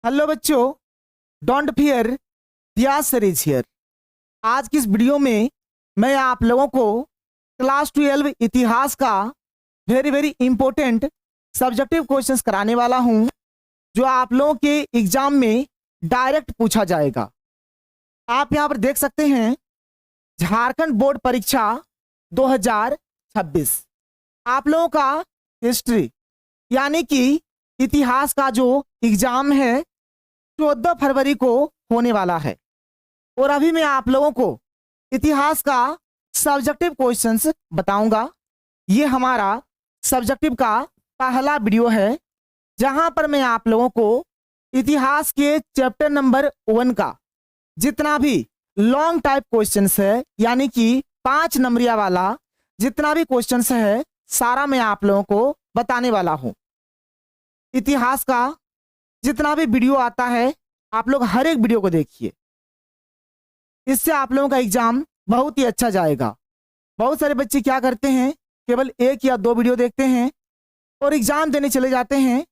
Hello बच्चों, don't fear, Diyaj sir is here. आज की इस वीडियो में मैं आप लोगों को क्लास 12 इतिहास का very very important subjective questions कराने वाला हूं, जो आप लोगों के एग्जाम में डायरेक्ट पूछा जाएगा। आप यहां पर देख सकते हैं झारखंड बोर्ड परीक्षा 2026। आप लोगों का हिस्ट्री यानी कि इतिहास का जो एग्जाम है 14 फरवरी को होने वाला है। और अभी मैं आप लोगों को इतिहास का सब्जेक्टिव क्वेश्चंस बताऊंगा। ये हमारा सब्जेक्टिव का पहला वीडियो है, जहां पर मैं आप लोगों को इतिहास के चैप्टर नंबर 1 का जितना भी लॉन्ग टाइप क्वेश्चंस है, यानी कि 5 नंबरिया वाला जितना भी क्वेश्चंस है, सारा मैं आप लोगों को बताने वाला हूं। इतिहास का जितना भी वीडियो आता है, आप लोग हर एक वीडियो को देखिए। इससे आप लोगों का एग्जाम बहुत ही अच्छा जाएगा। बहुत सारे बच्चे क्या करते हैं, केवल 1 या 2 वीडियो देखते हैं और एग्जाम देने चले जाते हैं,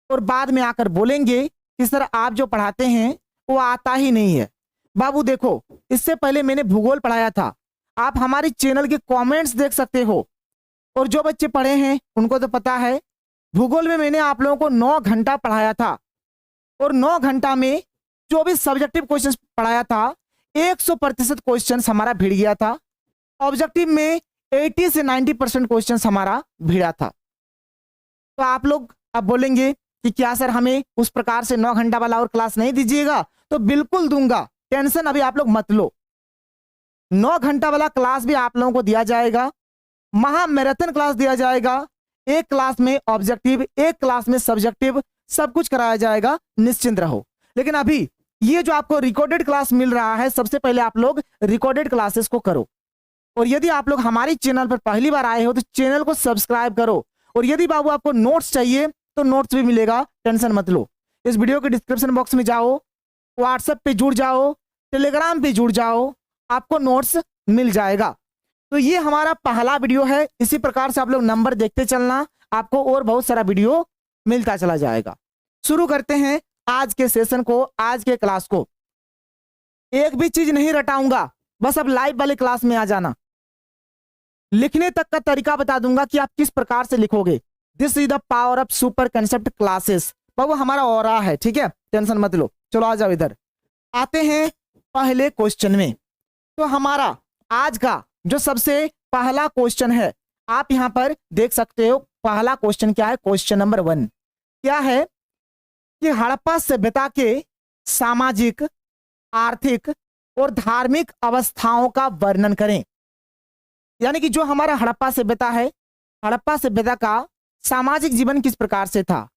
और बाद में आकर बोलेंगे कि सर आप जो पढ़ाते हैं वो आता ही नहीं है। बाबू देखो, इससे पहले मैंने भूगोल पढ़ाया था, आप हमारे चैनल के कमेंट्स देख सकते हो। और जो बच्चे पढ़े हैं उनको तो पता है, भूगोल में मैंने आप लोगों को 9 घंटा पढ़ाया था, और 9 घंटा में जो भी सब्जेक्टिव क्वेश्चंस पढ़ाया था 100% क्वेश्चंस हमारा भिड़ गया था। ऑब्जेक्टिव में 80 से 90% क्वेश्चंस हमारा भिड़ा था। तो आप लोग अब बोलेंगे कि क्या सर हमें उस प्रकार से 9 घंटा वाला और क्लास नहीं दीजिएगा? तो बिल्कुल दूंगा, टेंशन अभी आप लोग मत लो। 9 घंटा वाला क्लास भी आप लोगों को दिया जाएगा, महा मैराथन क्लास दिया जाएगा। एक क्लास में ऑब्जेक्टिव, एक क्लास में सब्जेक्टिव, सब कुछ कराया जाएगा, निश्चिंत रहो। लेकिन अभी ये जो आपको रिकॉर्डेड क्लास मिल रहा है, सबसे पहले आप लोग रिकॉर्डेड क्लासेस को करो। और यदि आप लोग हमारे चैनल पर पहली बार आए हो तो चैनल को सब्सक्राइब करो। और यदि बाबू आपको नोट्स चाहिए तो नोट्स भी मिलेगा, टेंशन मत लो। इस वीडियो के डिस्क्रिप्शन बॉक्स में जाओ, व्हाट्सएप पे जुड़ जाओ, टेलीग्राम पे जुड़ जाओ, आपको नोट्स मिल जाएगा। तो ये हमारा पहला वीडियो है। इसी प्रकार से आप लोग नंबर देखते चलना, आपको और बहुत सारा वीडियो मिलता चला जाएगा। शुरू करते हैं आज के सेशन को, आज के क्लास को। एक भी चीज नहीं रटाऊंगा, बस अब लाइव वाले क्लास में आ जाना। लिखने तक का तरीका बता दूंगा कि आप किस प्रकार से लिखोगे। This is the power of super concept classes. बाबू हमारा ऑरा है, ठीक है, टेंशन मत लो। चलो आ जाओ इधर। आते हैं पहले क्वेश्चन में। तो हमारा आज का जो सबसे पहला क्वेश्चन है, आप यहां पर देख सकते हो। पहला क्वेश्चन क्या है? क्वेश्चन नंबर 1 क्या है कि हड़प्पा सभ्यता के सामाजिक, आर्थिक और धार्मिक अवस्थाओं का वर्णन करें। यानी कि जो हमारा हड़प्पा सभ्यता है, हड़प्पा सभ्यता का सामाजिक जीवन किस प्रकार से था,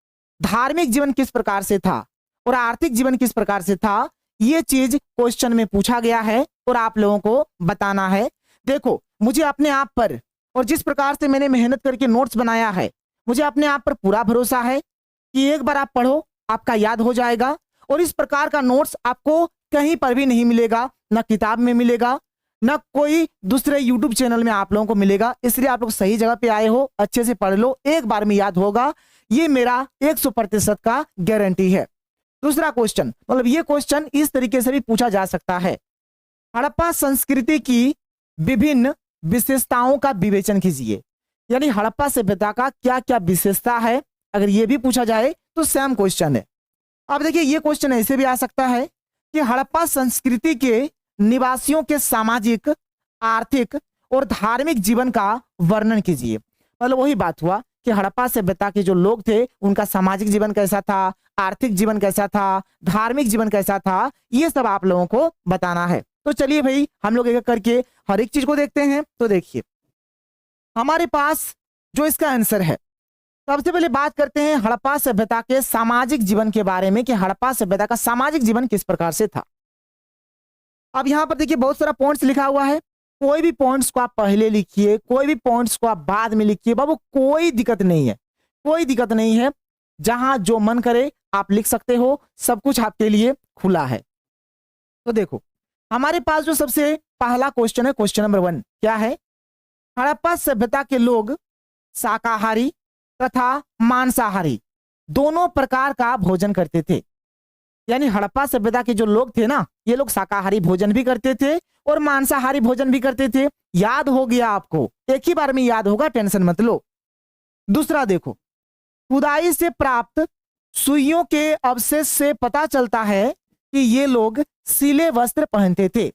धार्मिक जीवन किस प्रकार से था और आर्थिक जीवन किस प्रकार से था, ये चीज क्वेश्चन में पूछा गया है और आप लोगों को बताना है। देखो, मुझे अपने आप पर और जिस प्रकार से मैंने मेहनत करके नोट्स बनाया है, मुझे अपने आप पर पूरा भरोसा है कि एक बार आप पढ़ो, आपका याद हो जाएगा। और इस प्रकार का नोट्स आपको कहीं पर भी नहीं मिलेगा, ना किताब में मिलेगा, ना कोई दूसरे यूट्यूब चैनल में आप लोगों को मिलेगा। इसलिए आप लोग सही जगह पे आए हो, अच्छे से पढ़ लो, एक बार में याद होगा, ये मेरा 100% का गारंटी है। दूसरा क्वेश्चन, मतलब ये क्वेश्चन इस तरीके से भी पूछा जा सकता है, हड़प्पा संस्कृति की विभिन्न विशेषताओं का विवेचन कीजिए। यानी हड़प्पा सभ्यता का क्या क्या विशेषता है, अगर ये भी पूछा जाए तो सेम क्वेश्चन है। अब देखिए, ये क्वेश्चन ऐसे भी आ सकता है कि हड़प्पा संस्कृति के निवासियों के सामाजिक, आर्थिक और धार्मिक जीवन का वर्णन कीजिए। मतलब वही बात हुआ कि हड़प्पा सभ्यता के जो लोग थे, उनका सामाजिक जीवन कैसा था, आर्थिक जीवन कैसा था, धार्मिक जीवन कैसा था, ये सब आप लोगों को बताना है। तो चलिए भाई, हम लोग एक एक करके हर एक चीज को देखते हैं। तो देखिए, हमारे पास जो इसका आंसर है, सबसे पहले बात करते हैं हड़प्पा सभ्यता के सामाजिक जीवन के बारे में कि हड़प्पा सभ्यता का सामाजिक जीवन किस प्रकार से था। अब यहां पर देखिए बहुत सारा पॉइंट्स लिखा हुआ है। कोई भी पॉइंट्स को आप पहले लिखिए, कोई भी पॉइंट्स को आप बाद में लिखिए, बाबू कोई दिक्कत नहीं है, कोई दिक्कत नहीं है। जहां जो मन करे आप लिख सकते हो, सब कुछ आपके लिए खुला है। तो देखो, हमारे पास जो सबसे पहला क्वेश्चन है, क्वेश्चन नंबर 1 क्या है? हड़प्पा सभ्यता के लोग शाकाहारी तथा मांसाहारी दोनों प्रकार का भोजन करते थे। यानी हड़प्पा सभ्यता के जो लोग थे ना, ये लोग शाकाहारी भोजन भी करते थे और मांसाहारी भोजन भी करते थे। याद हो गया आपको, एक ही बार में याद होगा, टेंशन मत लो। दूसरा देखो, खुदाई से प्राप्त सुइयों के अवशेष से पता चलता है कि ये लोग सिले वस्त्र पहनते थे।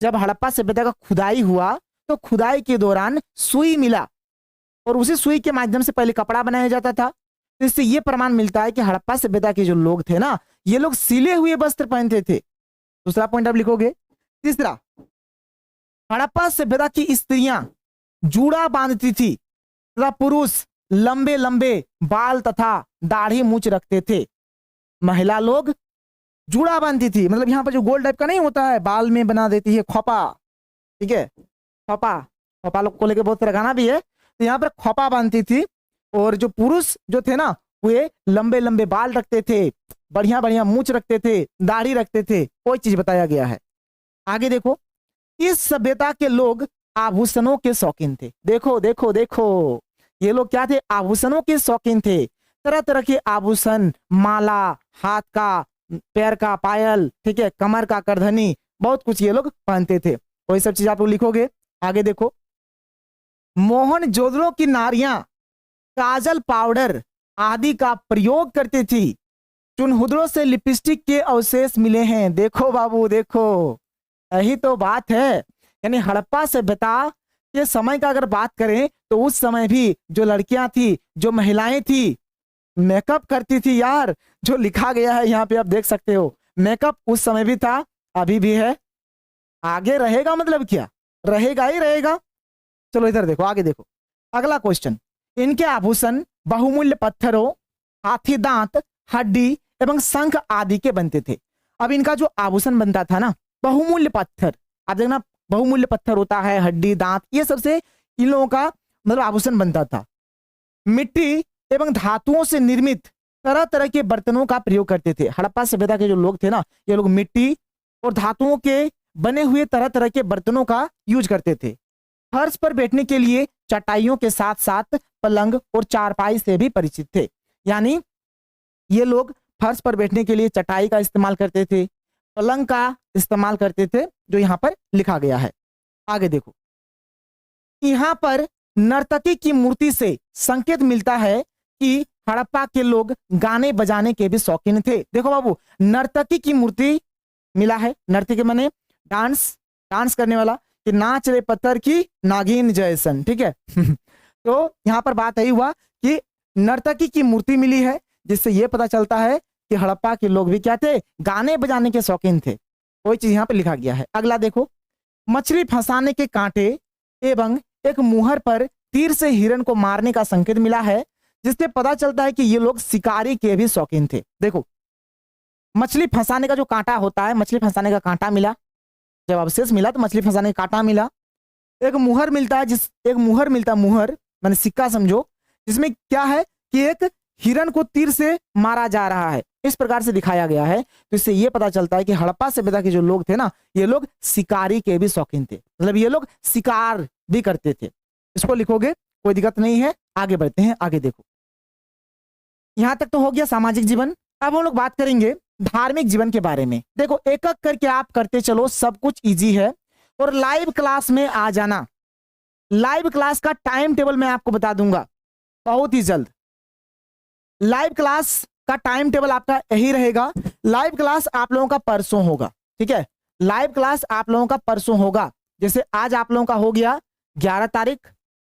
जब हड़प्पा सभ्यता का खुदाई हुआ तो खुदाई के दौरान सुई मिला और उसी सुई के माध्यम से पहले कपड़ा बनाया जाता था। तो इससे यह प्रमाण मिलता है कि हड़प्पा सभ्यता के जो लोग थे ना, ये लोग सिले हुए वस्त्र पहनते थे। दूसरा पॉइंट आप लिखोगे। तीसरा, हड़प्पा सभ्यता की स्त्रियां जूड़ा बांधती थी तथा पुरुष लंबे लंबे बाल तथा दाढ़ी मूछ रखते थे। महिला लोग जूड़ा बांधती थी, मतलब यहाँ पर जो गोल टाइप का नहीं होता है, बाल में बना देती है खोपा, ठीक है, खोपा, खोपा लोग को लेकर बहुत तरह गाना भी है, तो यहाँ पर खोपा बांधती थी। और जो पुरुष जो थे ना, वे लंबे लंबे बाल रखते थे, बढ़िया बढ़िया मूछ रखते थे, दाढ़ी रखते थे। कोई चीज बताया गया है। आगे देखो, इस सभ्यता के लोग आभूषणों के शौकीन थे। देखो देखो देखो, ये लोग क्या थे? आभूषणों के शौकीन थे। तरह तरह के आभूषण, माला, हाथ का, पैर का पायल, ठीक है, कमर का करधनी, बहुत कुछ ये लोग पहनते थे। वही सब चीज आप लोग लिखोगे। आगे देखो, मोहनजोदड़ो की नारियां काजल, पाउडर आदि का प्रयोग करती थी। चुनहुदड़ों से लिपस्टिक के अवशेष मिले हैं। देखो बाबू देखो, यही तो बात है। यानी हड़प्पा सभ्यता के समय का अगर बात करें तो उस समय भी जो लड़कियां थी, जो महिलाएं थी, मेकअप करती थी यार। जो लिखा गया है यहाँ पे आप देख सकते हो, मेकअप उस समय भी था, अभी भी है, आगे रहेगा, मतलब क्या रहेगा ही रहेगा। चलो इधर देखो, आगे देखो, अगला क्वेश्चन। इनके आभूषण बहुमूल्य पत्थरों, हाथी दांत, हड्डी एवं शंख आदि के बनते थे। अब इनका जो आभूषण बनता था ना, बहुमूल्य पत्थर, आप देखना बहुमूल्य पत्थर होता है, हड्डी दांत, ये सबसे इन लोगों का मतलब आभूषण बनता था। मिट्टी एवं धातुओं से निर्मित तरह तरह के बर्तनों का प्रयोग करते थे। हड़प्पा सभ्यता के जो लोग थे ना, ये लोग मिट्टी और धातुओं के बने हुए तरह तरह के बर्तनों का यूज करते थे। फर्श पर बैठने के लिए चटाइयों के साथ साथ पलंग और चारपाई से भी परिचित थे। यानी ये लोग फर्श पर बैठने के लिए चटाई का इस्तेमाल करते थे, पलंग का इस्तेमाल करते थे, जो यहाँ पर लिखा गया है। आगे देखो, यहाँ पर नर्तकी की मूर्ति से संकेत मिलता है कि हड़प्पा के लोग गाने बजाने के भी शौकीन थे। देखो बाबू, नर्तकी की मूर्ति मिला है, नर्तकी माने डांस, डांस करने वाला, कि नाच रे पत्थर की नागिन जैसन, ठीक है। तो यहाँ पर बात यही हुआ कि नर्तकी की मूर्ति मिली है, जिससे यह पता चलता है कि हड़प्पा के लोग भी क्या थे? गाने बजाने के शौकीन थे। कोई चीज यहाँ पे लिखा गया है। अगला देखो, मछली फंसाने के कांटे एवं एक मुहर पर तीर से हिरण को मारने का संकेत मिला है, जिससे पता चलता है कि ये लोग शिकारी के भी शौकीन थे। देखो, मछली फंसाने का जो कांटा होता है, मछली फंसाने का कांटा मिला, जब अवशेष मिला तो मछली फंसाने का कांटा मिला। एक मुहर मिलता है, एक मुहर मिलता, मुहर माने सिक्का समझो, जिसमें क्या है कि एक हिरण को तीर से मारा जा रहा है, इस प्रकार से दिखाया गया है। तो इससे यह पता चलता है कि हड़प्पा सभ्यता के जो लोग थे ना, ये लोग शिकारी के भी शौकीन थे, मतलब ये लोग शिकार भी करते थे। इसको लिखोगे, कोई दिक्कत नहीं है। आगे बढ़ते हैं। आगे देखो, यहां तक तो हो गया सामाजिक जीवन। अब हम लोग बात करेंगे धार्मिक जीवन के बारे में। देखो, एक एक करके आप करते चलो, सब कुछ इजी है। और लाइव क्लास में आ जाना, लाइव क्लास का टाइम टेबल मैं आपको बता दूंगा बहुत ही जल्द। लाइव क्लास का टाइम टेबल आपका यही रहेगा। लाइव क्लास आप लोगों का परसों होगा, ठीक है, लाइव क्लास आप लोगों का परसों होगा। जैसे आज आप लोगों का हो गया 11 तारीख,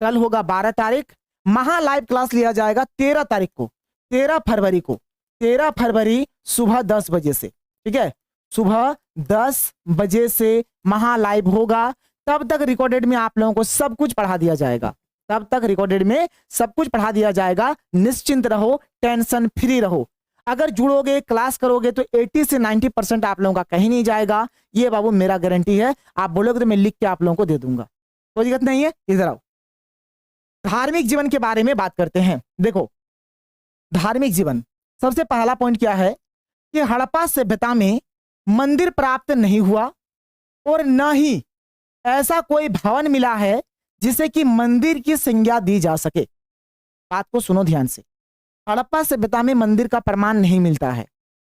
कल होगा 12 तारीख। महा लाइव क्लास लिया जाएगा 13 तारीख को, 13 फरवरी को, 13 फरवरी सुबह 10 बजे से, ठीक है, सुबह 10 बजे से महा लाइव होगा। तब तक रिकॉर्डेड में आप लोगों को सब कुछ पढ़ा दिया जाएगा, तब तक रिकॉर्डेड में सब कुछ पढ़ा दिया जाएगा। निश्चिंत रहो, टेंशन फ्री रहो। अगर जुड़ोगे, क्लास करोगे तो 80 से 90% आप लोगों का कहीं नहीं जाएगा, ये बाबू मेरा गारंटी है। आप बोलोगे तो मैं लिख के आप लोगों को दे दूंगा, कोई दिक्कत नहीं है। इधर आओ, धार्मिक जीवन के बारे में बात करते हैं। देखो, धार्मिक जीवन, सबसे पहला पॉइंट क्या है कि हड़प्पा सभ्यता में मंदिर प्राप्त नहीं हुआ और न ही ऐसा कोई भवन मिला है जिसे कि मंदिर की संज्ञा दी जा सके। बात को सुनो ध्यान से, हड़प्पा सभ्यता में मंदिर का प्रमाण नहीं मिलता है।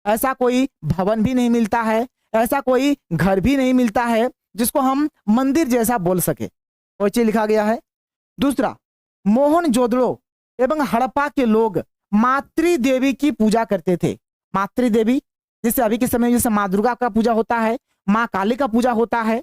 ऐसा कोई भवन भी नहीं मिलता है, ऐसा कोई घर भी नहीं मिलता है जिसको हम मंदिर जैसा बोल सके, वो चीज लिखा गया है। दूसरा, मोहनजोदड़ो एवं हड़प्पा के लोग मातृ देवी की पूजा करते थे। मातृ देवी जैसे अभी के समय में जैसे माँ दुर्गा का पूजा होता है, माँ काली का पूजा होता है,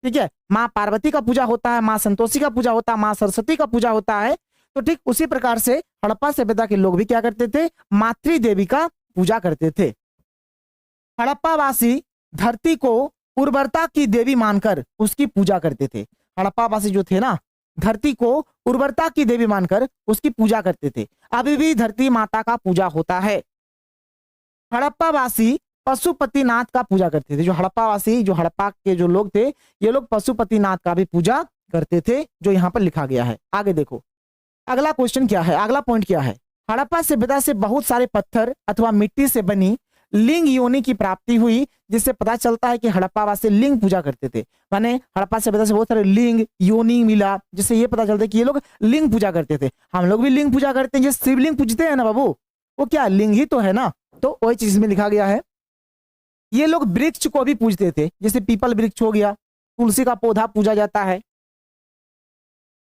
ठीक है, माँ पार्वती का पूजा होता है, माँ संतोषी का पूजा होता है, माँ सरस्वती का पूजा होता है। तो ठीक उसी प्रकार से हड़प्पा सभ्यता के लोग भी क्या करते थे, मातृ देवी का पूजा करते थे। हड़प्पावासी धरती को उर्वरता की देवी मानकर उसकी पूजा करते थे। हड़प्पावासी जो थे ना, धरती को उर्वरता की देवी मानकर उसकी पूजा करते थे। अभी भी धरती माता का पूजा होता है। हड़प्पावासी पशुपतिनाथ का पूजा करते थे। जो हड़प्पावासी, जो हड़प्पा के जो लोग थे, ये लोग पशुपतिनाथ का भी पूजा करते थे, जो यहाँ पर लिखा गया है। आगे देखो अगला क्वेश्चन क्या है, अगला पॉइंट क्या है। हड़प्पा सभ्यता से बहुत सारे पत्थर अथवा मिट्टी से बनी लिंग योनि की प्राप्ति हुई, जिससे पता चलता है कि हड़प्पावासी लिंग पूजा करते थे। माने हड़प्पा सभ्यता से बहुत सारे लिंग योनि मिला, जिससे ये पता चलता है कि ये लोग लिंग पूजा करते थे। हम लोग भी लिंग पूजा करते हैं, जैसे शिवलिंग पूजते हैं ना बाबू, वो क्या लिंग ही तो है ना। तो वही चीज में लिखा गया है। ये लोग वृक्ष को भी पूजते थे, जैसे पीपल वृक्ष हो गया, तुलसी का पौधा पूजा जाता है।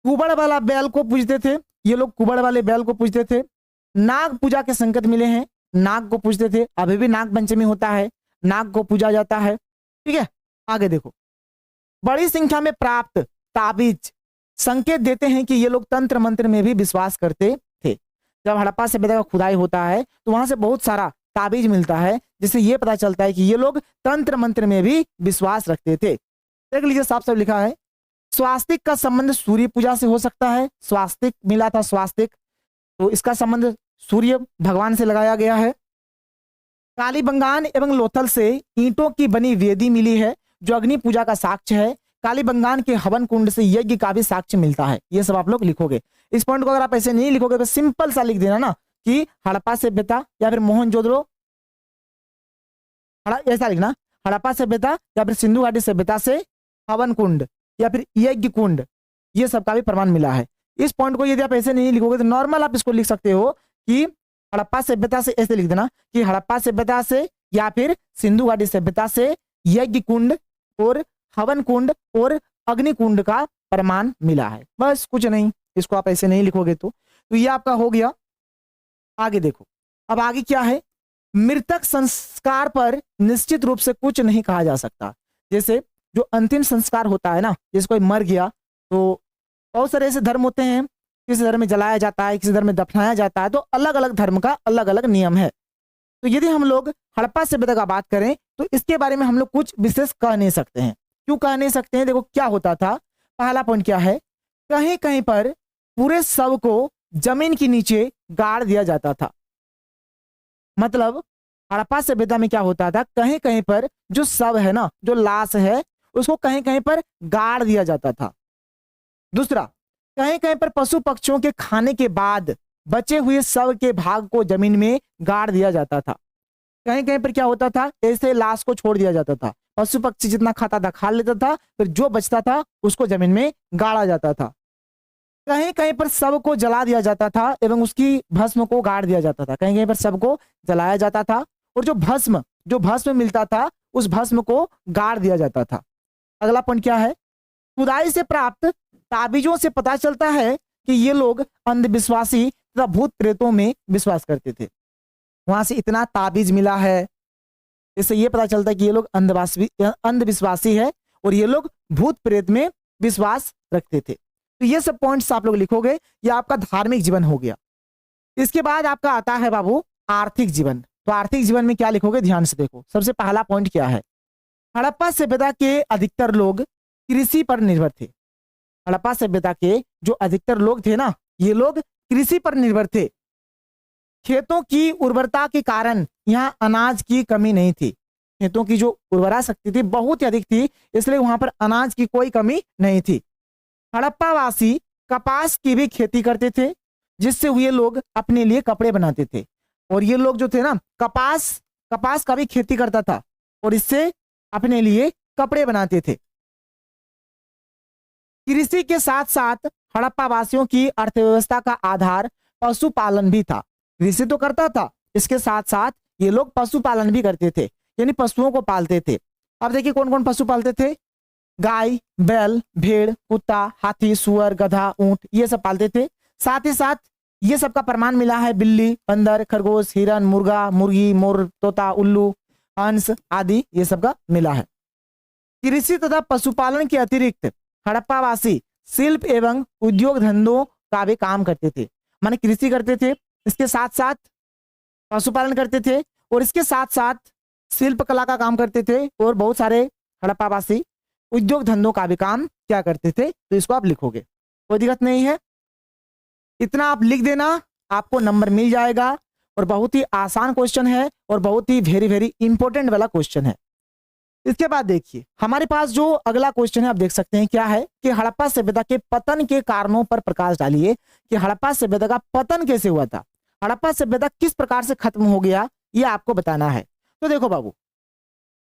कुबड़ वाला बैल को पूजते थे, ये लोग कुबड़ वाले बैल को पूजते थे। नाग पूजा के संकेत मिले हैं, नाग को पूजते थे। अभी भी नाग पंचमी होता है, नाग को पूजा जाता है, ठीक है। आगे देखो, बड़ी संख्या में प्राप्त ताबीज संकेत देते हैं कि ये लोग तंत्र मंत्र में भी विश्वास करते थे। जब हड़प्पा सभ्यता का खुदाई होता है तो वहां से बहुत सारा ताबीज मिलता है, जिससे ये पता चलता है कि ये लोग तंत्र मंत्र में भी विश्वास रखते थे। देख लीजिए साफ साफ लिखा है, स्वास्तिक का संबंध सूर्य पूजा से हो सकता है। स्वास्तिक मिला था, स्वास्तिक, तो इसका संबंध सूर्य भगवान से लगाया गया है। कालीबंगान एवं लोथल से ईंटों की बनी वेदी मिली है, जो अग्नि पूजा का साक्ष्य है। कालीबंगान के हवन कुंड से यज्ञ का भी साक्ष्य मिलता है। ये सब आप लोग लिखोगे। इस पॉइंट को अगर आप ऐसे नहीं लिखोगे तो सिंपल सा लिख देना ना कि हड़प्पा सभ्यता या फिर मोहनजोदड़ो, ऐसा लिखना, हड़प्पा सभ्यता या फिर सिंधु घाटी सभ्यता से हवन कुंड या फिर यज्ञ कुंड, ये सब का भी प्रमाण मिला है। इस पॉइंट को यदि आप ऐसे नहीं लिखोगे तो नॉर्मल आप इसको लिख सकते हो कि हड़प्पा सभ्यता से, ऐसे लिख देना कि हड़प्पा सभ्यता से या फिर सिंधु घाटी सभ्यता से यज्ञ कुंड और हवन कुंड और अग्नि कुंड का प्रमाण मिला है। बस कुछ नहीं, इसको आप ऐसे नहीं लिखोगे तो ये आपका हो गया। आगे देखो, अब आगे क्या है। मृतक संस्कार पर निश्चित रूप से कुछ नहीं कहा जा सकता। जैसे जो अंतिम संस्कार होता है ना, जैसे कोई मर गया तो बहुत सारे ऐसे धर्म होते हैं, किसी धर्म में जलाया जाता है, किसी धर्म में दफनाया जाता है, तो अलग अलग धर्म का अलग अलग नियम है। तो यदि हम लोग हड़प्पा सभ्यता का बात करें तो इसके बारे में हम लोग कुछ विशेष कह नहीं सकते हैं। क्यों कह नहीं सकते हैं? देखो क्या होता था। पहला पॉइंट क्या है, कहीं कहीं पर पूरे शव को जमीन के नीचे गाड़ दिया जाता था। मतलब हड़प्पा सभ्यता में क्या होता था, कहीं कहीं पर जो शव है ना, जो लाश है, उसको कहीं कहीं पर गाड़ दिया जाता था। दूसरा, कहीं कहीं पर पशु पक्षियों के खाने के बाद बचे हुए शव के भाग को जमीन में गाड़ दिया जाता था। कहीं कहीं पर क्या होता था, ऐसे लाश को छोड़ दिया जाता था, पशु पक्षी जितना खाता था खा लेता था, फिर जो बचता था उसको जमीन में गाड़ा जाता था। कहीं कहीं पर शव को जला दिया जाता था एवं उसकी भस्म को गाड़ दिया जाता था। कहीं कहीं पर शव को जलाया जाता था और जो भस्म मिलता था उस भस्म को गाड़ दिया जाता था। अगला पॉइंट क्या है, खुदाई से प्राप्त ताबीजों से पता चलता है कि ये लोग अंधविश्वासी तथा भूत प्रेतों में विश्वास करते थे। वहां से इतना ताबीज मिला है, इससे ये पता चलता है कि ये लोग अंधविश्वासी है और ये लोग भूत प्रेत में विश्वास रखते थे। तो ये सब पॉइंट्स आप लोग लिखोगे, ये आपका धार्मिक जीवन हो गया। इसके बाद आपका आता है बाबू आर्थिक जीवन। तो आर्थिक जीवन में क्या लिखोगे, ध्यान से देखो। सबसे पहला पॉइंट क्या है, हड़प्पा सभ्यता के अधिकतर लोग कृषि पर निर्भर थे। हड़प्पा सभ्यता के जो अधिकतर लोग थे ना, ये लोग कृषि पर निर्भर थे। खेतों की उर्वरता के कारण यहाँ अनाज की कमी नहीं थी। खेतों की जो उर्वरा शक्ति थी बहुत ही अधिक थी, इसलिए वहां पर अनाज की कोई कमी नहीं थी। हड़प्पावासी कपास की भी खेती करते थे, जिससे ये लोग अपने लिए कपड़े बनाते थे। और ये लोग जो थे ना, कपास का भी खेती करता था और इससे अपने लिए कपड़े बनाते थे। कृषि के साथ साथ हड़प्पा वासियों की अर्थव्यवस्था का आधार पशुपालन भी था। कृषि तो करता था इसके साथ साथ ये लोग पशुपालन भी करते थे, यानी पशुओं को पालते थे। अब देखिए कौन कौन पशु पालते थे, गाय, बैल, भेड़, कुत्ता, हाथी, सुअर, गधा, ऊंट, ये सब पालते थे। साथ ही साथ ये सब का प्रमाण मिला है बिल्ली, बंदर, खरगोश, हिरन, मुर्गा, मुर्गी, मोर, तोता, उल्लू, हंस आदि ये सब का मिला है। कृषि तथा पशुपालन के अतिरिक्त हड़प्पावासी शिल्प एवं उद्योग धंधों का भी काम करते थे, माने कृषि करते थे, इसके साथ साथ पशुपालन करते थे और इसके साथ साथ शिल्प कला का काम करते थे और बहुत सारे हड़प्पावासी उद्योग धंधों का भी काम क्या करते थे। तो इसको आप लिखोगे, कोई दिक्कत नहीं है, इतना आप लिख देना, आपको नंबर मिल जाएगा। और बहुत ही आसान क्वेश्चन है और बहुत ही वेरी वेरी इंपॉर्टेंट वाला क्वेश्चन है। इसके बाद देखिए हमारे पास जो अगला क्वेश्चन है, आप देख सकते हैं क्या है कि हड़प्पा सभ्यता के पतन के कारणों पर प्रकाश डालिए कि हड़प्पा सभ्यता का पतन कैसे हुआ था, हड़प्पा सभ्यता किस प्रकार से खत्म हो गया, ये आपको बताना है। तो देखो बाबू,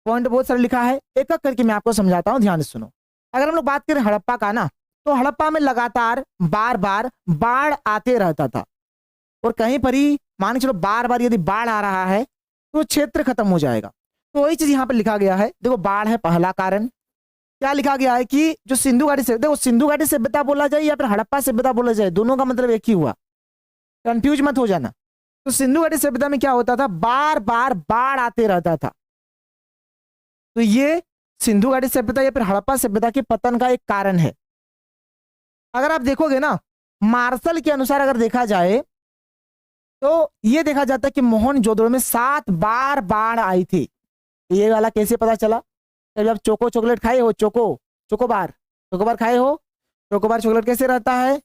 पॉइंट बहुत सारा लिखा है, एक एक करके मैं आपको समझाता हूं, ध्यान से सुनो। अगर हम लोग बात करें हड़प्पा का ना, तो हड़प्पा में लगातार बार बार बाढ़ आते रहता था और कहीं पर ही मान के चलो बार बार यदि बाढ़ आ रहा है तो क्षेत्र खत्म हो जाएगा। तो वही चीज यहाँ पर लिखा गया है, देखो बाढ़ है पहला कारण। क्या लिखा गया है कि जो सिंधु घाटी से, देखो सिंधु घाटी सभ्यता बोला जाए या फिर हड़प्पा सभ्यता बोला जाए, दोनों का मतलब एक ही हुआ, कंफ्यूज मत हो जाना। तो सिंधु घाटी सभ्यता में क्या होता था, बार बार बाढ़ आते रहता था। तो ये सिंधु घाटी सभ्यता या फिर हड़प्पा सभ्यता के पतन का एक कारण है। अगर आप देखोगे ना, मार्शल के अनुसार अगर देखा जाए तो ये देखा जाता है कि मोहनजोदड़ो में 7 बार बाढ़ आई थी। ये वाला कैसे पता चला, जब आप चोको चॉकलेट खाए हो, चोकोबार खाए हो, चोकोबार चॉकलेट कैसे रहता है,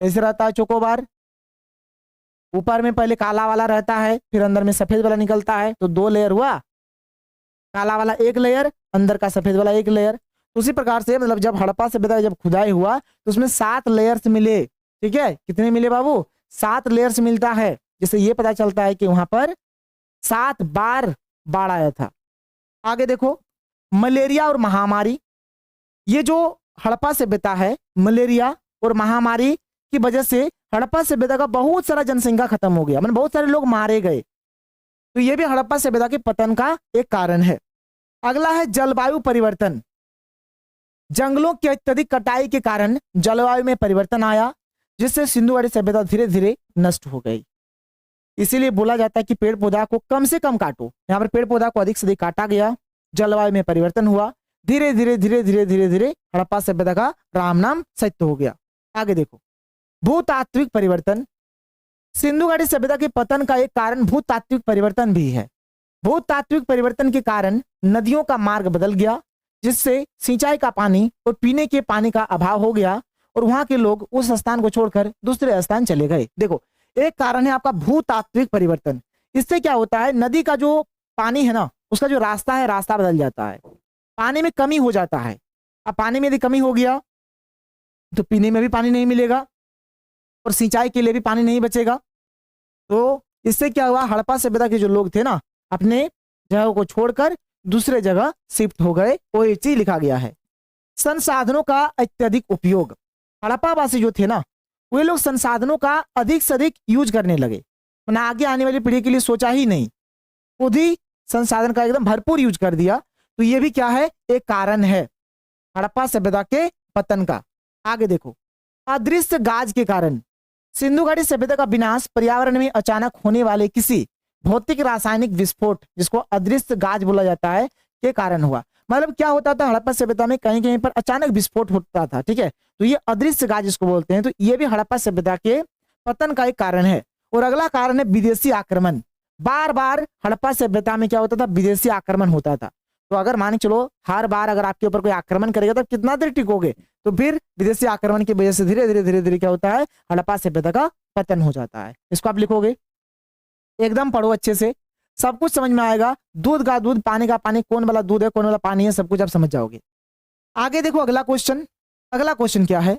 कैसे रहता है चोकोबार, ऊपर में पहले काला वाला रहता है, फिर अंदर में सफेद वाला निकलता है, तो 2 लेयर हुआ, काला वाला 1 लेयर, अंदर का सफेद वाला 1 लेयर। उसी प्रकार से मतलब जब हड़प्पा सभ्यता जब खुदाई हुआ तो उसमें 7 लेयर्स मिले, ठीक है, कितने मिले बाबू, 7 लेयर्स मिलता है, जिससे ये पता चलता है कि वहां पर 7 बार बाढ़ आया था। आगे देखो, मलेरिया और महामारी, ये जो हड़प्पा सभ्यता है, मलेरिया और महामारी की वजह से हड़प्पा सभ्यता का बहुत सारा जनसंख्या खत्म हो गया, मतलब बहुत सारे लोग मारे गए। तो ये भी हड़प्पा सभ्यता के पतन का एक कारण है। अगला है जलवायु परिवर्तन। जंगलों की अत्यधिक कटाई के कारण जलवायु में परिवर्तन आया, जिससे सिंधु घाटी सभ्यता धीरे धीरे नष्ट हो गई। इसीलिए बोला जाता है कि पेड़ पौधा को कम से कम काटो, यहाँ पर पेड़ पौधा को अधिक से अधिक काटा गया, जलवायु में परिवर्तन हुआ, धीरे धीरे धीरे धीरे धीरे धीरे हड़प्पा सभ्यता का राम नाम सत्य हो गया। आगे देखो, भूतात्विक परिवर्तन। सिंधु घाटी सभ्यता के पतन का एक कारण भूतात्विक परिवर्तन भी है। भूतात्विक परिवर्तन के कारण नदियों का मार्ग बदल गया, जिससे सिंचाई का पानी और पीने के पानी का अभाव हो गया और वहां के लोग उस स्थान को छोड़कर दूसरे स्थान चले गए। देखो, एक कारण है आपका भूतात्विक परिवर्तन। इससे क्या होता है, नदी का जो पानी है ना, उसका जो रास्ता है, रास्ता बदल जाता है, पानी में कमी हो जाता है। अब पानी में यदि कमी हो गया तो पीने में भी पानी नहीं मिलेगा और सिंचाई के लिए भी पानी नहीं बचेगा। तो इससे क्या हुआ, हड़प्पा सभ्यता के जो लोग थे ना, अपने जगह को छोड़कर दूसरे जगह शिफ्ट हो गए। वो एक चीज लिखा गया है। संसाधनों का अत्यधिक उपयोग। हड़प्पावासी जो थे ना, वे लोग संसाधनों का अधिक से अधिक यूज करने लगे, मैंने आगे आने वाली पीढ़ी के लिए सोचा ही नहीं, खुद ही संसाधन का एकदम भरपूर यूज कर दिया। तो ये भी क्या है, एक कारण है हड़प्पा सभ्यता के पतन का। आगे देखो, अदृश्य गाज के कारण। सिंधु घाटी सभ्यता का विनाश पर्यावरण में अचानक होने वाले किसी भौतिक रासायनिक विस्फोट, जिसको अदृश्य गाज बोला जाता है, के कारण हुआ। मतलब क्या होता था, हड़प्पा सभ्यता में कहीं कहीं पर अचानक विस्फोट होता था, ठीक है, तो ये अदृश्य गाज इसको बोलते हैं। तो ये भी हड़प्पा सभ्यता के पतन का एक कारण है। और अगला कारण है विदेशी आक्रमण। बार बार हड़प्पा सभ्यता में क्या होता था, विदेशी आक्रमण होता था। तो अगर मान के चलो हर बार अगर आपके ऊपर कोई आक्रमण करेगा तो कितना देर टिकोगे, तो फिर विदेशी आक्रमण की वजह से धीरे धीरे धीरे धीरे क्या होता है, हड़प्पा सभ्यता का पतन हो जाता है। इसको आप लिखोगे, एकदम पढ़ो अच्छे से, सब कुछ समझ में आएगा। दूध का दूध, पानी का पानी, कौन वाला दूध है, कौन वाला पानी है, सब कुछ आप समझ जाओगे। आगे देखो अगला क्वेश्चन। अगला क्वेश्चन क्या है,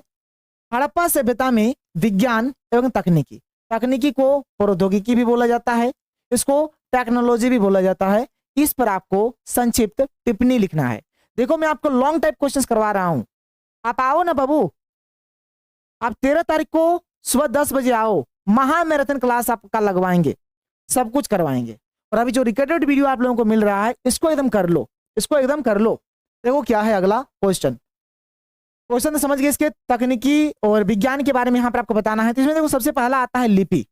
हड़प्पा सभ्यता में विज्ञान एवं तकनीकी। तकनीकी को प्रौद्योगिकी भी बोला जाता है, इसको टेक्नोलॉजी भी बोला जाता है। इस पर आपको संक्षिप्त टिप्पणी लिखना है। देखो मैं आपको लॉन्ग टाइप क्वेश्चंस करवा रहा हूं, आप आओ ना बाबू, आप 13 तारीख को सुबह 10 बजे आओ, महामैराथन क्लास आपका लगवाएंगे, सब कुछ करवाएंगे। और अभी जो रिकॉर्डेड वीडियो आप लोगों को मिल रहा है इसको एकदम कर लो, इसको एकदम कर लो। देखो क्या है अगला क्वेश्चन। क्वेश्चन तो समझ गए, इसके तकनीकी और विज्ञान के बारे में यहाँ पर आपको बताना है। तो इसमें देखो सबसे पहला आता है लिपि।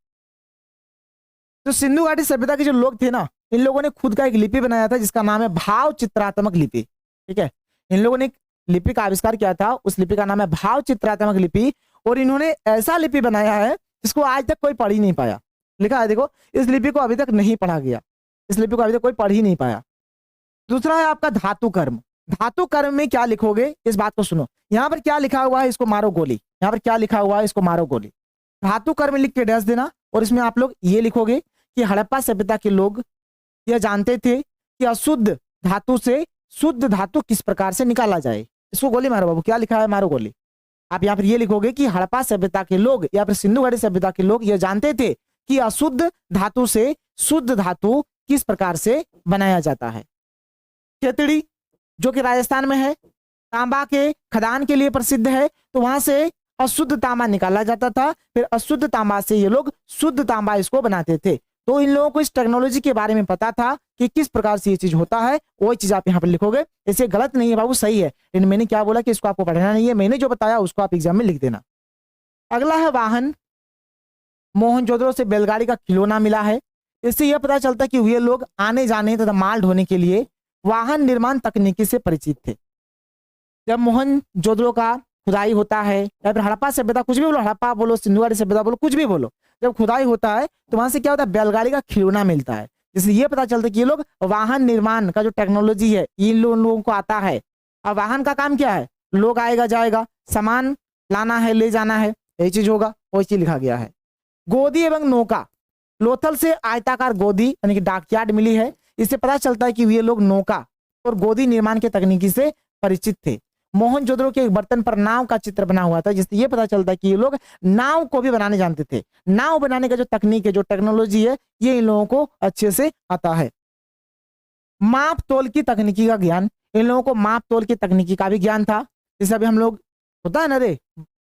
तो सिंधु घाटी सभ्यता के जो लोग थे ना, इन लोगों ने खुद का एक लिपि बनाया था जिसका नाम है भाव चित्रात्मक लिपि। ठीक है, इन लोगों ने एक लिपि का आविष्कार किया था, उस लिपि का नाम है भाव चित्रात्मक लिपि। और इन्होंने ऐसा लिपि बनाया है जिसको आज तक कोई पढ़ ही नहीं पाया। लिखा है देखो, इस लिपि को अभी तक नहीं पढ़ा गया, इस लिपि को अभी तक कोई पढ़ ही नहीं पाया। दूसरा है आपका धातु कर्म। धातु कर्म में क्या लिखोगे, इस बात को सुनो। यहाँ पर क्या लिखा हुआ है, इसको मारो गोली। यहाँ पर क्या लिखा हुआ है, इसको मारो गोली। धातु कर्म लिख के डैश देना। और इसमें आप लोग ये लिखोगे कि हड़प्पा सभ्यता के लोग यह जानते थे कि अशुद्ध धातु से शुद्ध धातु किस प्रकार से निकाला जाए। इसको गोली मारो बाबू, क्या लिखा है, मारो गोली। आप यहाँ पर ये लिखोगे कि हड़प्पा सभ्यता के लोग या फिर सिंधु घाटी सभ्यता के लोग यह जानते थे कि अशुद्ध धातु से शुद्ध धातु किस प्रकार से बनाया जाता है। खेतड़ी जो कि राजस्थान में है, तांबा के खदान के लिए प्रसिद्ध है। तो वहां से अशुद्ध तांबा निकाला जाता था, फिर अशुद्ध तांबा से ये लोग शुद्ध तांबा इसको बनाते थे। तो इन लोगों को इस टेक्नोलॉजी के बारे में पता था कि किस प्रकार से ये चीज होता है, वही चीज आप यहाँ पर लिखोगे। इसे गलत नहीं है बाबू, सही है। लेकिन मैंने क्या बोला कि इसको आपको पढ़ना नहीं है, मैंने जो बताया उसको आप एग्जाम में लिख देना। अगला है वाहन। मोहनजोदड़ो से बैलगाड़ी का खिलौना मिला है। इससे यह पता चलता है कि वे लोग आने जाने तथा माल ढोने के लिए वाहन निर्माण तकनीकी से परिचित थे। जब मोहनजोदड़ो का खुदाई होता है या फिर हड़प्पा सभ्यता, कुछ भी बोलो, हड़प्पा बोलो, सिंधु घाटी सभ्यता बोलो, कुछ भी बोलो, जब खुदाई होता है तो वहां से क्या होता है, बैलगाड़ी का खिलौना मिलता है। जिससे ये पता चलता है कि ये लोग वाहन निर्माण का जो टेक्नोलॉजी है इन लोगों को आता है। अब वाहन का काम क्या है, लोग आएगा जाएगा, सामान लाना है, ले जाना है, यही चीज होगा, वही चीज लिखा गया है। गोदी एवं नौका। लोथल से आयताकार गोदी यानी कि डाकयार्ड मिली है। इससे पता चलता है कि ये लोग नौका और गोदी निर्माण के तकनीकी से परिचित थे। मोहनजोदड़ो के एक बर्तन पर नाव का चित्र बना हुआ था, जिससे ये पता चलता है कि ये लोग नाव को भी बनाने जानते थे। नाव बनाने का जो तकनीक है, जो टेक्नोलॉजी है, ये इन लोगों को अच्छे से आता है। माप तोल की तकनीकी का ज्ञान। इन लोगों को माप तोल की तकनीकी का भी ज्ञान था। जैसे अभी हम लोग होता है ना रे,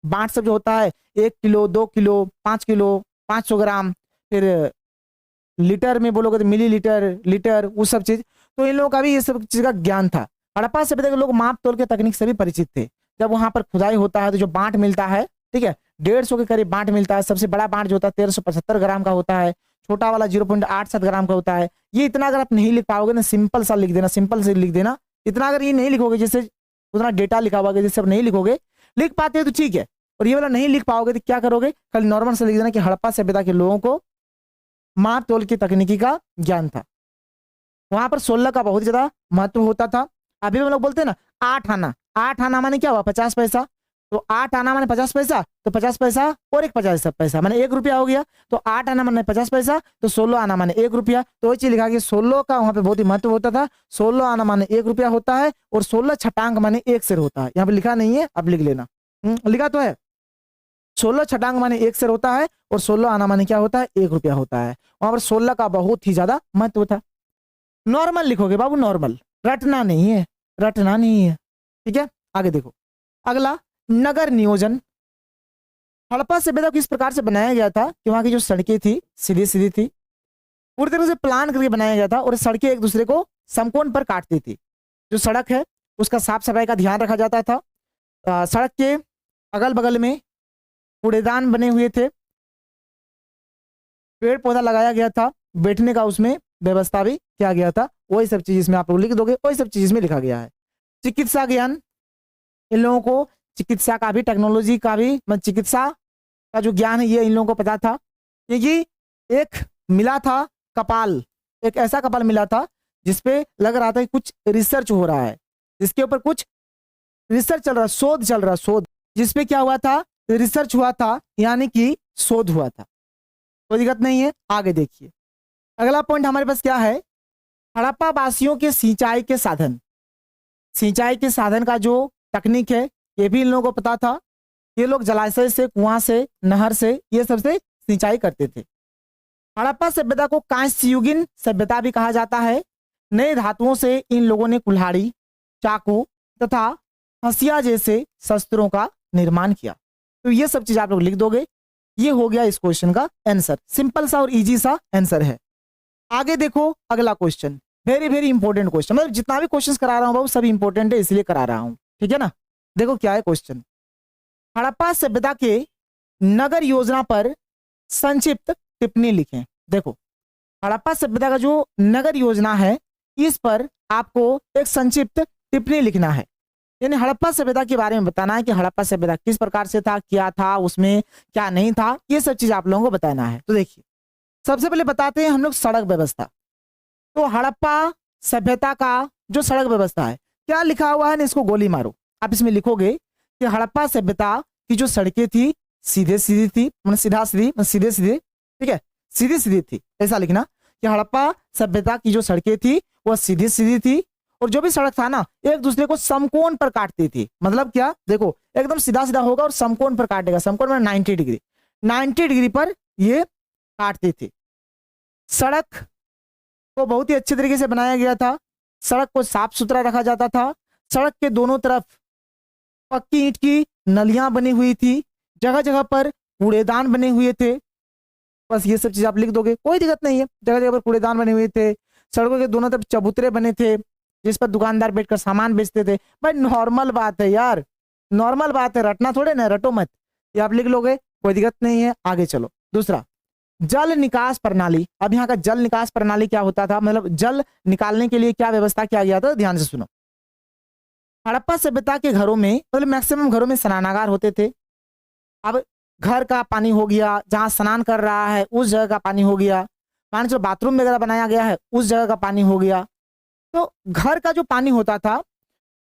बाट सब जो होता है 1 किलो 2 किलो 5 किलो 500 ग्राम, फिर लीटर में बोलोगे तो मिलीलीटर, लीटर, वो सब चीज। तो इन लोगों का भी ये सब चीज का ज्ञान था। हड़प्पा सभ्यता के लोग माप तोल के तकनीक से भी परिचित थे। जब वहां पर खुदाई होता है तो जो बांट मिलता है, ठीक है, 150 के करीब बांट मिलता है। सबसे बड़ा बांट जो होता है 1375 ग्राम का होता है, छोटा वाला 0.87 ग्राम का होता है। ये इतना अगर आप नहीं लिख पाओगे ना, सिंपल सा लिख देना, सिंपल से लिख देना। इतना अगर ये नहीं लिखोगे, जैसे उतना डेटा लिखा हुआ, जैसे आप नहीं लिखोगे, लिख पाते हो तो ठीक है, और ये वाला नहीं लिख पाओगे तो क्या करोगे, कल नॉर्मल से लिख देना कि हड़प्पा सभ्यता के लोगों को माप तोल की तकनीकी का ज्ञान था। वहां पर 16 का बहुत ज्यादा महत्व होता था। अभी हम लोग बोलते हैं ना 8 आना, 8 आना माने क्या हुआ, 50 पैसा। तो 8 आना माने 50 पैसा, तो 50 पैसा और एक 50 पैसा माने 1 रुपया हो गया। तो 8 आना माने 50 पैसा, तो 16 आना माने 1 रुपया। तो वही चीज लिखा कि 16 का वहां पे बहुत ही महत्व होता था। 16 आना माने 1 रुपया होता है, और 16 छटांग माने 1 शेर होता है। यहाँ पे लिखा नहीं है, अब लिख लेना। लिखा तो है, 16 छटांग माने 1 शेर होता है, और 16 आना माने क्या होता है, 1 रुपया होता है। वहां पर 16 का बहुत ही ज्यादा महत्व था। नॉर्मल लिखोगे बाबू, नॉर्मल, रटना नहीं है, रटना नहीं है, ठीक है। आगे देखो अगला, नगर नियोजन। हड़प्पा सभ्यता को इस प्रकार से बनाया गया था कि वहां की जो सड़कें थी सीधी सीधी थी, पूरी तरह से प्लान करके बनाया गया था, और सड़कें एक दूसरे को समकोण पर काटती थी। जो सड़क है उसका साफ सफाई का ध्यान रखा जाता था। सड़क के अगल बगल में कूड़ेदान बने हुए थे, पेड़ पौधा लगाया गया था, बैठने का उसमें व्यवस्था भी किया गया था। वही सब चीज इसमें आप लोग लिख दोगे, वही सब चीज इसमें लिखा गया है। चिकित्सा ज्ञान। इन लोगों को चिकित्सा का भी, टेक्नोलॉजी का भी, मतलब चिकित्सा का जो ज्ञान है ये इन लोगों को पता था। क्योंकि एक मिला था कपाल, एक ऐसा कपाल मिला था जिसपे लग रहा था कि कुछ रिसर्च हो रहा है, जिसके ऊपर कुछ रिसर्च चल रहा, शोध चल रहा, शोध, जिसपे क्या हुआ था, रिसर्च हुआ था, यानी कि शोध हुआ था। कोई दिक्कत नहीं है, आगे देखिए। अगला पॉइंट हमारे पास क्या है, हड़प्पा वासियों के सिंचाई के साधन। सिंचाई के साधन का जो तकनीक है ये भी इन लोगों को पता था। ये लोग जलाशय से, कुआं से, नहर से, ये सब से सिंचाई करते थे। हड़प्पा सभ्यता को कांस्ययुगीन सभ्यता भी कहा जाता है। नए धातुओं से इन लोगों ने कुल्हाड़ी, चाकू तथा हंसिया जैसे शस्त्रों का निर्माण किया। तो ये सब चीज आप लोग लिख दोगे। ये हो गया इस क्वेश्चन का आंसर, सिंपल सा और इजी सा आंसर है। आगे देखो अगला question, very very important question, मतलब जितना भी क्वेश्चन करा रहा हूं बाबू सब इंपॉर्टेंट है इसलिए करा रहा हूं, ठीक है ना। देखो क्या है क्वेश्चन, हड़प्पा सभ्यता के नगर योजना पर संक्षिप्त टिप्पणी लिखें। देखो हड़प्पा सभ्यता का जो नगर योजना है इस पर आपको एक संक्षिप्त टिप्पणी लिखना है, यानी हड़प्पा सभ्यता के बारे में बताना है कि हड़प्पा सभ्यता किस प्रकार से था, क्या था उसमें, क्या नहीं था, ये सब चीज आप लोगों को बताना है। तो देखिए सबसे पहले बताते हैं हम लोग सड़क व्यवस्था। तो हड़प्पा सभ्यता का जो सड़क व्यवस्था है, क्या लिखा हुआ है ना, इसको गोली मारो। आप इसमें लिखोगे कि हड़प्पा सभ्यता की जो सड़कें थी सीधे सीधी थी, मतलब सीधे सीधे, ठीक है, सीधी सीधी थी, ऐसा लिखना कि हड़प्पा सभ्यता की जो सड़कें थी वह सीधी सीधी थी, और जो भी सड़क था ना एक दूसरे को समकोण पर काटती थी। मतलब क्या, देखो एकदम सीधा सीधा होगा और समकोण पर काटेगा, समकोण में 90 डिग्री, 90 डिग्री पर ये काटती थी। सड़क को बहुत ही अच्छे तरीके से बनाया गया था, सड़क को साफ सुथरा रखा जाता था, सड़क के दोनों तरफ पक्की ईंट की नलियां बनी हुई थी, जगह जगह पर कूड़ेदान बने हुए थे। बस ये सब चीज आप लिख दोगे, कोई दिक्कत नहीं है। जगह जगह पर कूड़ेदान बने हुए थे, सड़कों के दोनों तरफ चबूतरे बने थे जिस पर दुकानदार बैठकर सामान बेचते थे। भाई नॉर्मल बात है यार, नॉर्मल बात है, रटना थोड़े ना, रटो मत, ये आप लिख लोगे, कोई दिक्कत नहीं है। आगे चलो, दूसरा जल निकास प्रणाली। अब यहाँ का जल निकास प्रणाली क्या होता था, मतलब जल निकालने के लिए क्या व्यवस्था किया गया था, ध्यान से सुनो। हड़प्पा सभ्यता के घरों में, मतलब मैक्सिमम घरों में स्नानागार होते थे। अब घर का पानी हो गया, जहां स्नान कर रहा है उस जगह का पानी हो गया, मान जो बाथरूम वगैरह बनाया गया है उस जगह का पानी हो गया। तो घर का जो पानी होता था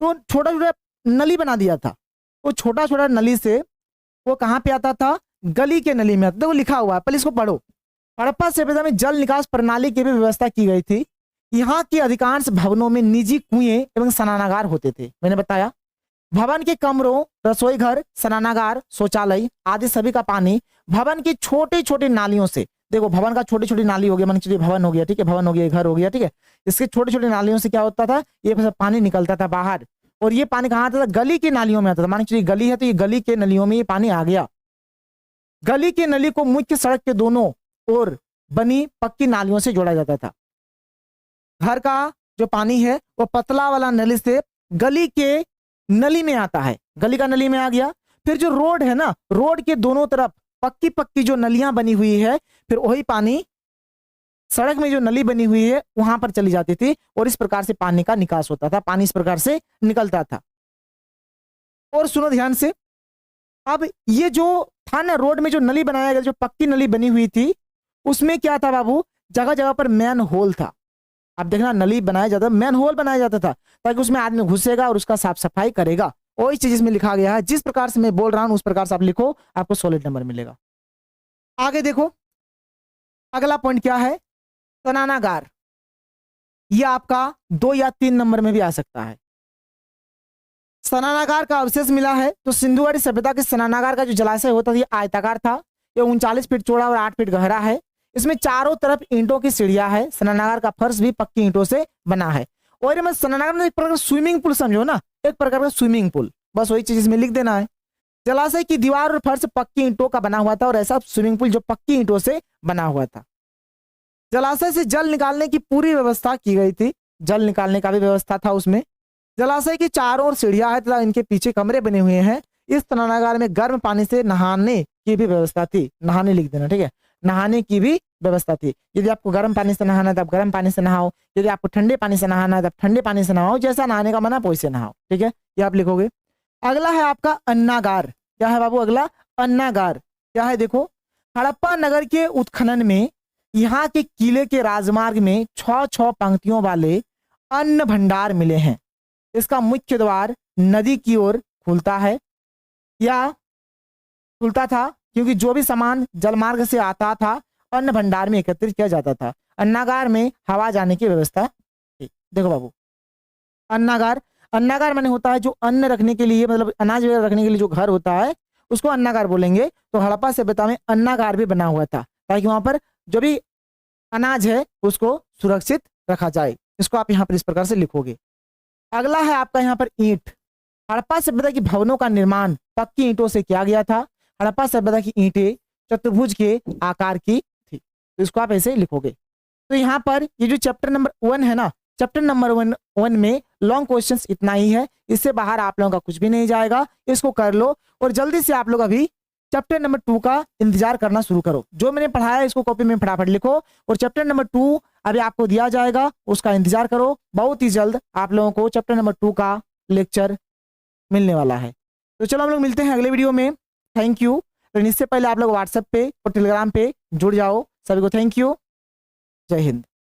तो छोटा छोटा नली बना दिया था, वो छोटा छोटा नली से वो कहाँ पे आता था, गली के नली में आता। देखो लिखा हुआ है, पहले इसको पढ़ो। हड़प्पा सभ्यता में जल निकास प्रणाली की भी व्यवस्था की गई थी। यहाँ के अधिकांश भवनों में निजी कुएं एवं स्नानागार होते थे। मैंने बताया भवन के कमरों, रसोई घर, स्नानागार, शौचालय आदि सभी का पानी भवन की छोटी छोटी नालियों से, देखो भवन का छोटी छोटी नाली हो गया, मान चलिए भवन हो गया, ठीक है, भवन हो गया, घर हो गया, ठीक है, इसके छोटी छोटी नालियों से क्या होता था, ये पानी निकलता था बाहर, और ये पानी कहाँ आता था, गली की नालियों में आता था। मान चलिए गली है तो ये गली के नलियों में ये पानी आ गया। गली की नली को मुख्य सड़क के दोनों ओर बनी पक्की नालियों से जोड़ा जाता था। घर का जो पानी है वो पतला वाला नली से गली के नली में आता है, गली का नली में आ गया। फिर जो रोड है ना, रोड के दोनों तरफ पक्की पक्की जो नलियां बनी हुई है, फिर वही पानी सड़क में जो नली बनी हुई है वहां पर चली जाती थी, और इस प्रकार से पानी का निकास होता था, पानी इस प्रकार से निकलता था। और सुनो ध्यान से, अब ये जो था ना रोड में जो नली बनाया गया, जो पक्की नली बनी हुई थी, उसमें क्या था बाबू, जगह जगह पर मैन होल था। अब देखना नली बनाया जाता, मैन होल बनाया जाता था ताकि उसमें आदमी घुसेगा और उसका साफ सफाई करेगा। वही चीज इसमें लिखा गया है, जिस प्रकार से मैं बोल रहा हूं उस प्रकार से आप लिखो, आपको सॉलिड नंबर मिलेगा। आगे देखो अगला पॉइंट क्या है, स्नानागार। यह आपका 2 या 3 नंबर में भी आ सकता है। स्नानागार का अवशेष मिला है, तो सिंधु घाटी सभ्यता के स्नानागार का जो जलाशय होता था ये आयताकार था, ये 39 फीट चौड़ा और 8 फीट गहरा है। इसमें चारों तरफ ईंटों की सीढ़ियां है, स्नानागार का फर्श भी पक्की ईंटों से बना है। और मैं स्नानागार में एक प्रकार का स्विमिंग पूल समझो ना, एक प्रकार का स्विमिंग पूल, बस वही चीज इसमें लिख देना है। जलाशय की दीवार और फर्श पक्की ईंटों का बना हुआ था, और ऐसा स्विमिंग पूल जो पक्की ईंटों से बना हुआ था। जलाशय से जल निकालने की पूरी व्यवस्था की गई थी, जल निकालने का भी व्यवस्था था उसमें। जलाशय की चारों ओर सीढ़ियां है तथा इनके पीछे कमरे बने हुए हैं। इस स्नानागार में गर्म पानी से नहाने की भी व्यवस्था थी, नहाने लिख देना, ठीक है, नहाने की भी व्यवस्था थी। यदि आपको गर्म पानी से नहाना है तो आप गर्म पानी से नहाओ, यदि आपको ठंडे पानी से नहाना है तो आप ठंडे पानी से नहाओ, जैसा नहाने का मन है वैसे नहाओ, ठीक है, ये आप लिखोगे। अगला है आपका अन्नागार। क्या है बाबू अगला, अन्नागार क्या है, देखो हड़प्पा नगर के उत्खनन में यहाँ के किले के राजमार्ग में 6 पंक्तियों वाले अन्न भंडार मिले हैं। इसका मुख्य द्वार नदी की ओर खुलता है या खुलता था, क्योंकि जो भी सामान जलमार्ग से आता था अन्न भंडार में एकत्रित किया जाता था। अन्नागार में हवा जाने की व्यवस्था थी। देखो बाबू अन्नागार, अन्नागार माने होता है जो अन्न रखने के लिए, मतलब अनाज वगैरह रखने के लिए जो घर होता है उसको अन्नागार बोलेंगे। तो हड़प्पा सभ्यता में अन्नागार भी बना हुआ था ताकि वहां पर जो भी अनाज है उसको सुरक्षित रखा जाए। इसको आप यहाँ पर इस प्रकार से लिखोगे। अगला है आपका यहाँ पर ईंट। हड़प्पा सभ्यता की भवनों का निर्माण पक्की ईंटों से किया गया था। हड़प्पा सभ्यता की ईंटें चतुर्भुज के आकार की थी। तो इसको आप ऐसे लिखोगे। तो यहाँ पर ये जो चैप्टर नंबर 1 है ना, चैप्टर नंबर 1 में लॉन्ग क्वेश्चंस इतना ही है, इससे बाहर आप लोगों का कुछ भी नहीं जाएगा। इसको कर लो और जल्दी से आप लोग अभी चैप्टर नंबर 2 का इंतजार करना शुरू करो। जो मैंने पढ़ाया है इसको कॉपी में फटाफट लिखो और चैप्टर नंबर 2 अभी आपको दिया जाएगा, उसका इंतजार करो। बहुत ही जल्द आप लोगों को चैप्टर नंबर 2 का लेक्चर मिलने वाला है। तो चलो हम लोग मिलते हैं अगले वीडियो में। Thank you. लेकिन इससे पहले आप लोग व्हाट्सएप पे और टेलीग्राम पे जुड़ जाओ। सभी को थैंक यू। जय हिंद।